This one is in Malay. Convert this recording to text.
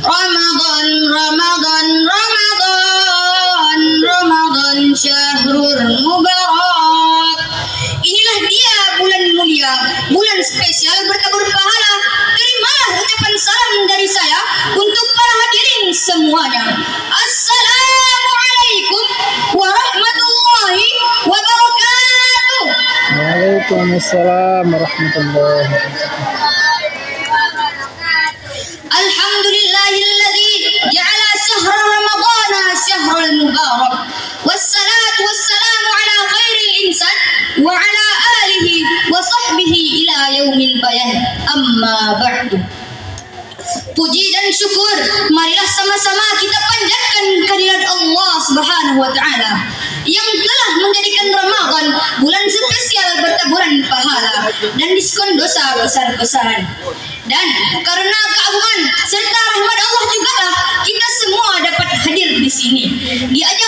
Ramadan, Ramadan, Ramadan, Ramadan syahrul mubarak. Inilah dia bulan mulia, bulan spesial bertabur pahala. Terimalah ucapan salam dari saya untuk para hadirin semuanya. Assalamualaikum warahmatullahi wabarakatuh. Waalaikumsalam warahmatullahi wabarakatuh. Alhamdulillahilladzi ja'ala syahr ramadana syahrul mubarak. Wassalatu wassalamu ala khairil insan wa ala alihi wa sahbihi ila yaumil bayan. Amma ba'du. Puji dan syukur marilah sama-sama kita panjatkan kehadirat Allah Subhanahu wa taala yang telah menjadikan Ramadan bulan spesial bertaburan pahala dan diskon dosa besar-besaran. Dan karena keagungan serta rahmat Allah jugalah kita semua dapat hadir di sini. Diajak